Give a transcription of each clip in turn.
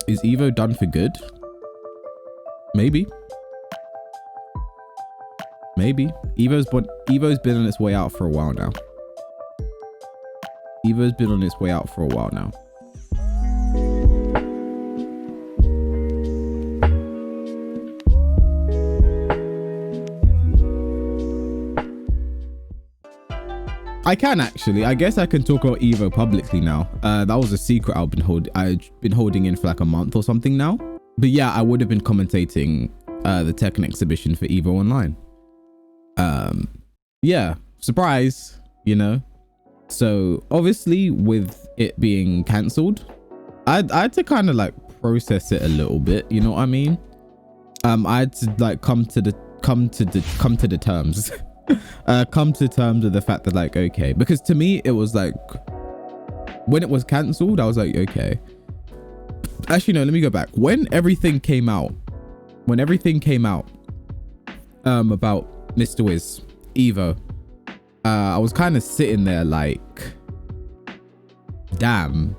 Is EVO done for good? Maybe. Maybe. EVO's been on its way out for a while now. EVO's been on its way out for a while now. I can actually. I guess I can talk about EVO publicly now. That was a secret I've been holding in for like a month or something now. But yeah, I would have been commentating the Tekken exhibition for EVO Online. Yeah, surprise, you know. So obviously with it being cancelled, I had to kind of like process it a little bit, you know what I mean? I had to like come to terms with the fact that like, okay, because to me it was like, when it was cancelled, I was like, okay. Actually no, let me go back. When everything came out about Mr. Wiz EVO, I was kind of sitting there like, damn,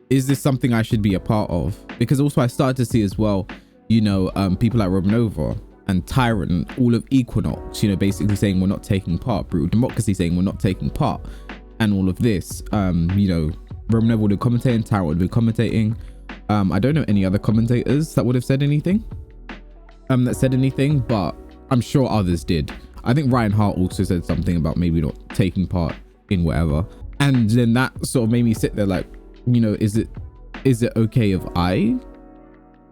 is this something I should be a part of? Because also I started to see as well, you know, people like Nova and Tyrant, all of Equinox, you know, basically saying we're not taking part. Brutal Democracy saying we're not taking part, and all of this. You know, Nova would have commentated, Tyrant would be commentating. I don't know any other commentators that would have said anything. But I'm sure others did. I think Ryan Hart also said something about maybe not taking part in whatever. And then that sort of made me sit there like, you know, is it okay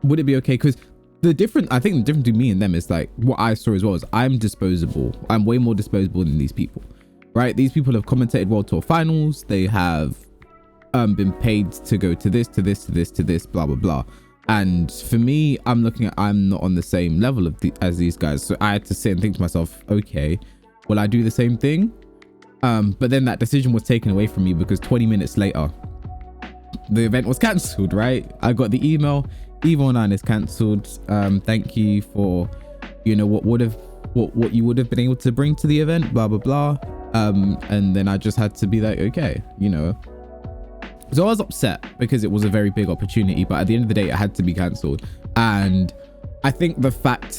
would it be okay? Because I think the difference between me and them is like, what I saw as well is I'm disposable. I'm way more disposable than these people, right? These people have commentated World Tour finals. They have been paid to go to this, blah, blah, blah. And for me, I'm not on the same level as these guys. So I had to sit and think to myself, okay, will I do the same thing? But then that decision was taken away from me because 20 minutes later, the event was cancelled, right? I got the email, EVO Online is cancelled. Thank you for, you know, what you would have been able to bring to the event, blah, blah, blah. And then I just had to be like, okay, you know. So I was upset because it was a very big opportunity, but at the end of the day, it had to be cancelled. And I think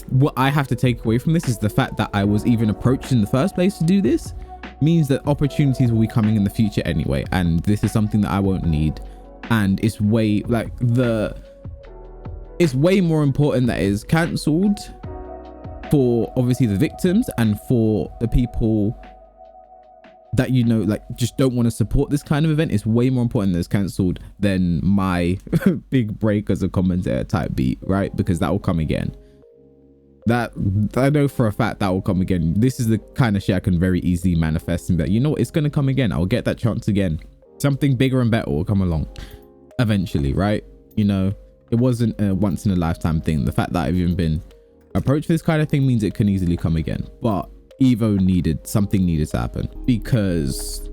what I have to take away from this is the fact that I was even approached in the first place to do this means that opportunities will be coming in the future anyway. And this is something that I won't need. And it's way more important that it is cancelled for obviously the victims and for the people that, you know, like just don't want to support this kind of event. Is way more important that it's cancelled than my big break as a commentator type beat, right? Because that will come again. That I know for a fact that will come again. This is the kind of shit I can very easily manifest and be like, you know what, it's going to come again. I'll get that chance again. Something bigger and better will come along eventually, right? You know, it wasn't a once in a lifetime thing. The fact that I've even been approached for this kind of thing means it can easily come again. But something needed to happen, because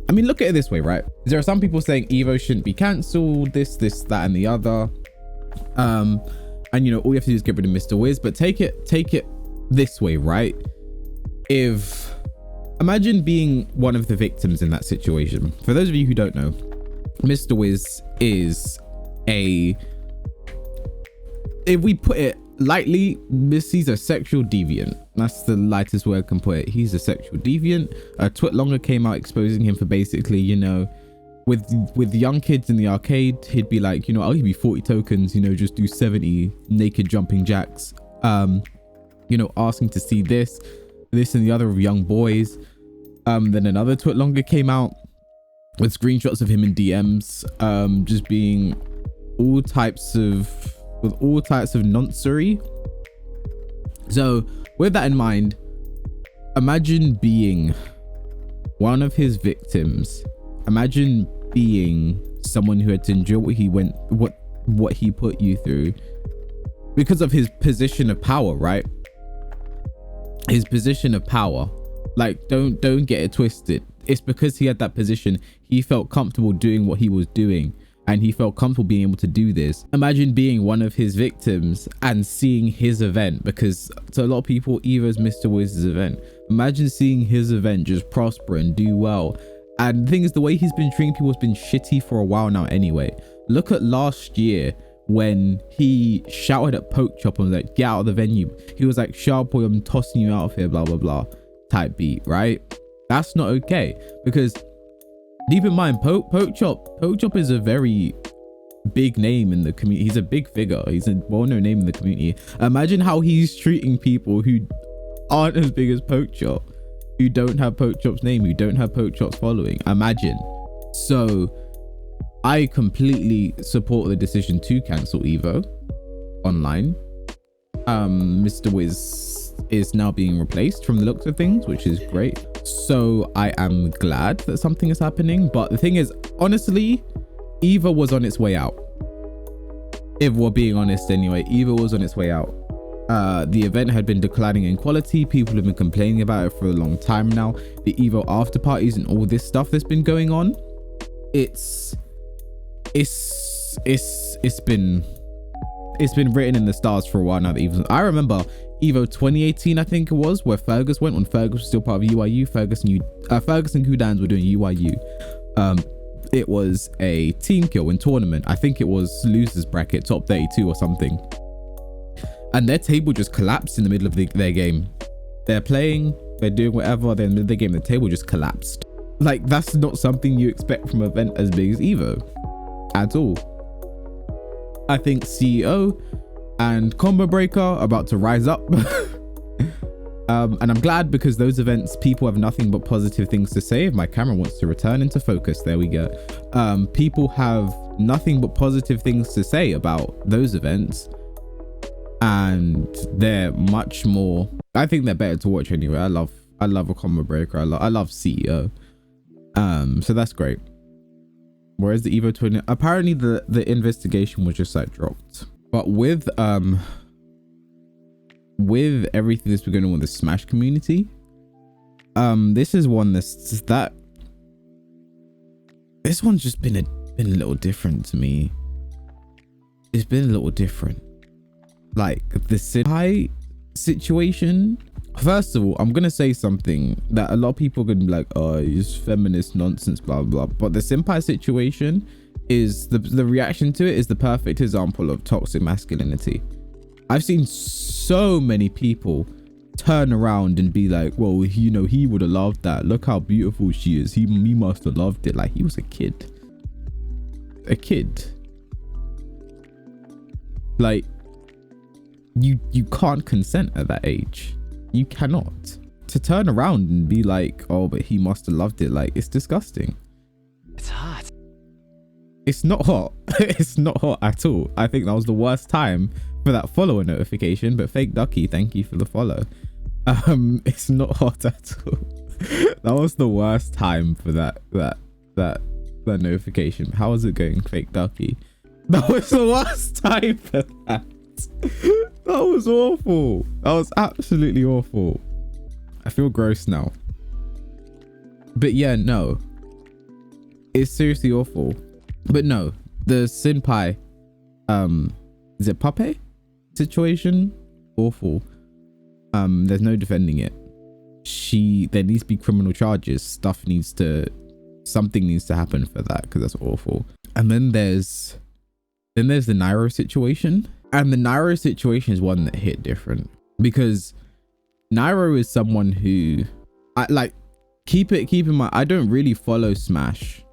I mean, look at it this way, right? There are some people saying EVO shouldn't be cancelled, this, that, and the other. And you know, all you have to do is get rid of Mr. Wiz. But take it this way, right? Imagine being one of the victims in that situation. For those of you who don't know, Mr. Wiz is if we put it lightly, he's a sexual deviant. That's the lightest word I can put it. He's a sexual deviant. Twit Longer came out exposing him for basically, you know, with young kids in the arcade, he'd be like, you know, I'll give you 40 tokens, you know, just do 70 naked jumping jacks. You know, asking to see this and the other of young boys. Then another Twit Longer came out with screenshots of him in DMs, just being all types of nonsense. So with that in mind, imagine being one of his victims. Imagine being someone who had to endure what he put you through because of his position of power, right? His position of power. Like, don't get it twisted. It's because he had that position. He felt comfortable doing what he was doing, and he felt comfortable being able to do this. Imagine being one of his victims and seeing his event, because to a lot of people, EVO's Mr. Wiz's event. Imagine seeing his event just prosper and do well. And the thing is, the way he's been treating people has been shitty for a while now anyway. Look at last year when he shouted at Poke Chop and was like, get out of the venue. He was like, sharp boy, I'm tossing you out of here, blah blah blah type beat, right? That's not okay, because keep in mind, Poke Chop is a very big name in the community. He's a big figure. He's a well-known name in the community. Imagine how he's treating people who aren't as big as Poke Chop, who don't have Poke Chop's name, who don't have Poke Chop's following. Imagine. So I completely support the decision to cancel EVO online. Mr. Wiz is now being replaced from the looks of things, which is great. So I am glad that something is happening. But the thing is, honestly, EVO was on its way out. If we're being honest anyway, EVO was on its way out. The event had been declining in quality. People have been complaining about it for a long time now. The EVO after parties and all this stuff that's been going on, it's been written in the stars for a while now. I remember EVO 2018, I think it was, where Fergus went, when Fergus was still part of UIU. Fergus and Kudans were doing UIU. It was a team kill in tournament. I think it was losers bracket, top 32 or something. And their table just collapsed in the middle of their game. They're playing, they're doing whatever, they're in the middle of the game, the table just collapsed. Like, that's not something you expect from an event as big as EVO at all. I think CEO and Combo Breaker are about to rise up. And I'm glad, because those events, people have nothing but positive things to say. If my camera wants to return into focus, there we go. People have nothing but positive things to say about those events, and they're much more, I think they're better to watch anyway. I love a Combo Breaker. I love CEO. So that's great. Whereas the EVO 20, apparently the investigation was just like dropped. But with everything that's been going on with the Smash community, this is one this one's just been a little different to me. It's been a little different. Like the Senpai situation. First of all, I'm gonna say something that a lot of people are gonna be like, oh, it's feminist nonsense, blah blah blah. But the Senpai situation is the reaction to it is the perfect example of toxic masculinity. I've seen so many people turn around and be like, well, you know, he would have loved that. Look how beautiful she is. He must have loved it. Like, he was a kid. Like, you can't consent at that age. You cannot. To turn around and be like, oh, but he must have loved it. Like, it's disgusting. It's hot. It's not hot. It's not hot at all. I think that was the worst time for that follower notification, but Fake Ducky, thank you for the follow. It's not hot at all. That was the worst time for that notification. How is it going, Fake Ducky? That was the worst time for that. That was awful. That was absolutely awful. I feel gross now. But yeah, no, it's seriously awful. But no, the Senpai, is it Pape situation? Awful. There's no defending it. There needs to be criminal charges. Something needs to happen for that, because that's awful. And then there's the Nairo situation. And the Nairo situation is one that hit different, because Nairo is someone who keep in mind, I don't really follow Smash.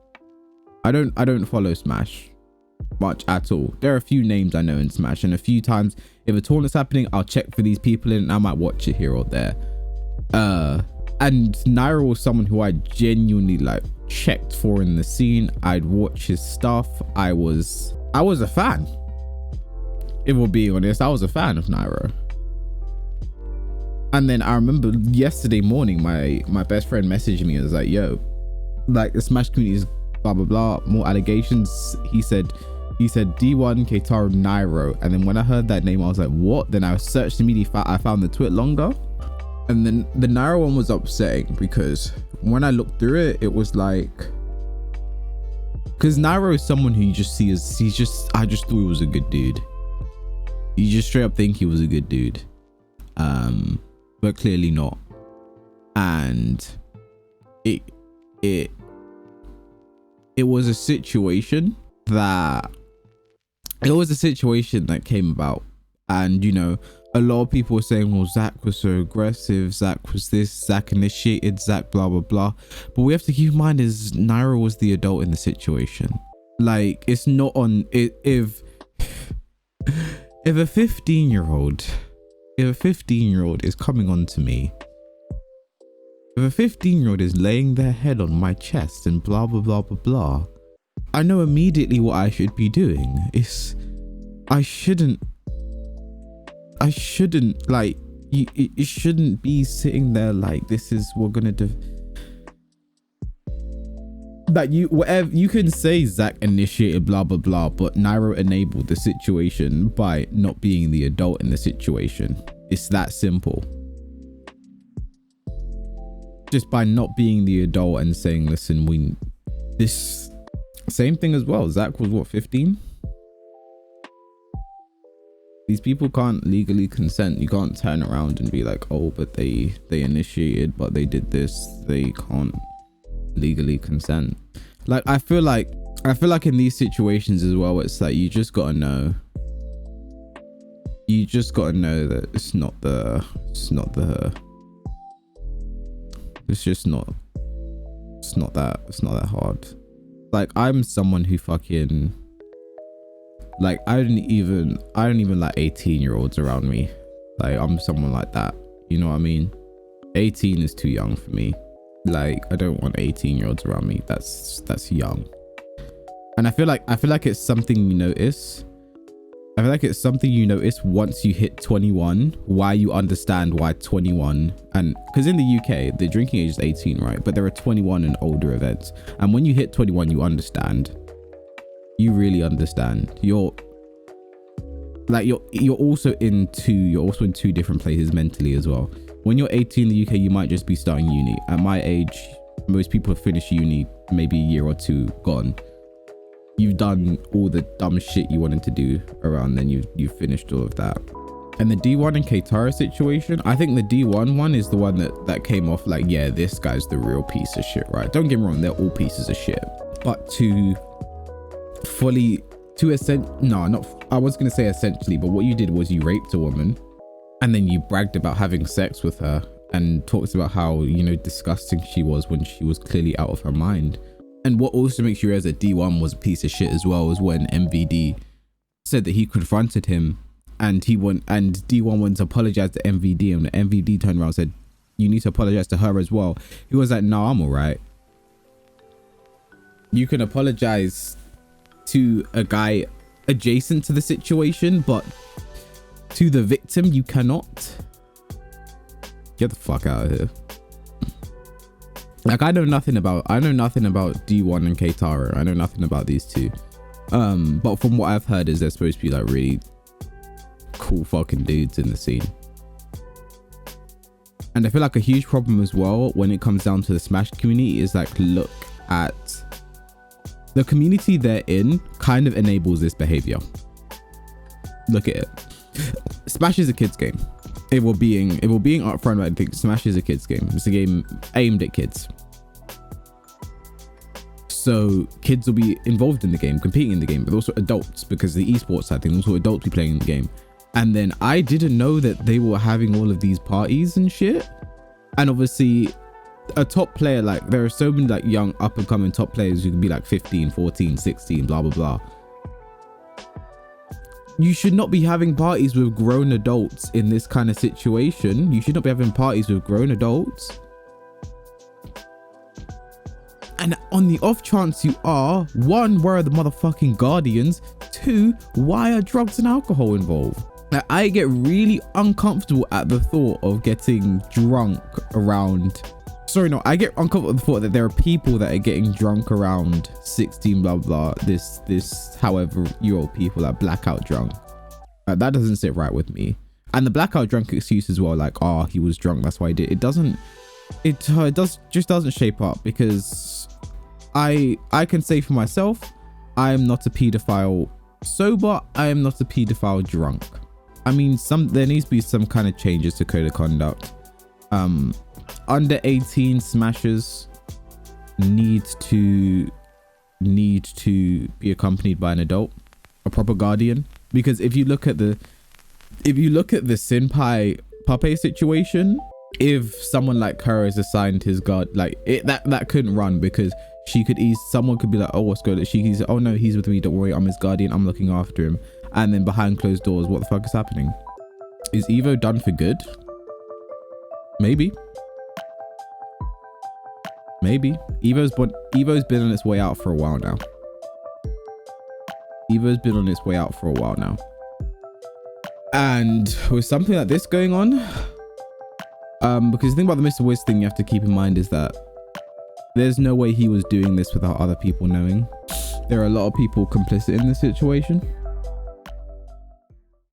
I don't follow Smash much at all. There are a few names I know in Smash, and a few times if a tournament's happening, I'll check for these people and I might watch it here or there. And Nairo was someone who I genuinely like checked for in the scene. I'd watch his stuff. I was a fan. If we're being honest, I was a fan of Nairo. And then I remember yesterday morning, my best friend messaged me and was like, yo, like, the Smash community is blah blah blah, more allegations. He said D1 Keitaro Nairo. And then when I heard that name, I was like, what? Then I searched immediately. I found the tweet longer, and then the Nairo one was upsetting, because when I looked through it, it was like, because Nairo is someone who you just see as, I just thought he was a good dude. You just straight up think he was a good dude, but clearly not. And it was a situation that it was a situation that came about, and you know, a lot of people were saying, well, Zach was so aggressive, Zach was this, Zach initiated, Zach blah blah blah. But we have to keep in mind is Nairo was the adult in the situation. Like, it's not on it. If a 15-year-old is coming on to me, if a 15-year-old is laying their head on my chest and blah blah blah blah blah, I know immediately what I should be doing. I shouldn't like, you shouldn't be sitting there like, this is we're gonna do. That you, whatever you can say, Zach initiated blah blah blah, but Nairo enabled the situation by not being the adult in the situation. It's that simple. Just by not being the adult and saying, listen, this same thing as well. Zach was what, 15? These people can't legally consent. You can't turn around and be like, oh, but they initiated, but they did this. They can't legally consent. Like, I feel like in these situations as well, it's like, you just gotta know that it's not that hard. Like, I'm someone who fucking, like, I don't even like 18-year-olds around me. Like, I'm someone like that, you know what I mean? 18 is too young for me. Like, I don't want 18-year-olds around me. That's young. And I feel like it's something you notice. I feel like it's something you notice once you hit 21, why you understand why 21, and because in the UK the drinking age is 18, right? But there are 21 and older events, and when you hit 21 you understand. You really understand. You're also in two different places mentally as well. When you're 18 in the UK, you might just be starting uni. At my age, most people finish uni maybe a year or two gone. You've done all the dumb shit you wanted to do around then. You've finished all of that. And the D1 and Keitara situation, I think the D1 one is the one that came off like, yeah, this guy's the real piece of shit, right? Don't get me wrong, they're all pieces of shit. But I was gonna say essentially, but what you did was you raped a woman and then you bragged about having sex with her and talked about how, you know, disgusting she was when she was clearly out of her mind. And what also makes you realize that D1 was a piece of shit as well was when MVD said that he confronted him and D1 went to apologize to MVD, and the MVD turned around and said, you need to apologize to her as well. He was like, no, I'm all right. You can apologize to a guy adjacent to the situation, but to the victim you cannot. Get the fuck out of here. Like, I know nothing about D1 and Keitara. I know nothing about these two, but from what I've heard is they're supposed to be like really cool fucking dudes in the scene. And I feel like a huge problem as well when it comes down to the Smash community is like, look at the community they're in kind of enables this behavior. Look at it. Smash is a kid's game. If we're being upfront, I think Smash is a kid's game. It's a game aimed at kids. So kids will be involved in the game, competing in the game, but also adults, because the esports side thing, also adults be playing in the game. And then I didn't know that they were having all of these parties and shit. And obviously a top player, like there are so many like young up and coming top players who can be like 15, 14, 16, blah, blah, blah. You should not be having parties with grown adults in this kind of situation. You should not be having parties with grown adults. And on the off chance you are, one, where are the motherfucking guardians? Two, why are drugs and alcohol involved? Like, I get really uncomfortable at the thought of getting drunk around. Sorry, no, I get uncomfortable at the thought that there are people that are getting drunk around 16, blah, blah, this however year old people are blackout drunk. That doesn't sit right with me. And the blackout drunk excuse as well, like, oh, he was drunk, that's why he did. It doesn't shape up, because I can say for myself, I am not a pedophile sober, I am not a pedophile drunk. I mean, there needs to be some kind of changes to code of conduct. Under 18 smashers need to be accompanied by an adult. a proper guardian. Because if you look at the Senpai Pape situation, if someone like her is assigned his guard, like that couldn't run, because someone could be like, oh, what's going on? She could say, oh no, he's with me, don't worry, I'm his guardian, I'm looking after him. And then behind closed doors, what the fuck is happening? Is EVO done for good? Maybe. EVO's been on its way out for a while now. And with something like this going on, because the thing about the Mr. Wiz thing you have to keep in mind is that there's no way he was doing this without other people knowing. There are a lot of people complicit in this situation.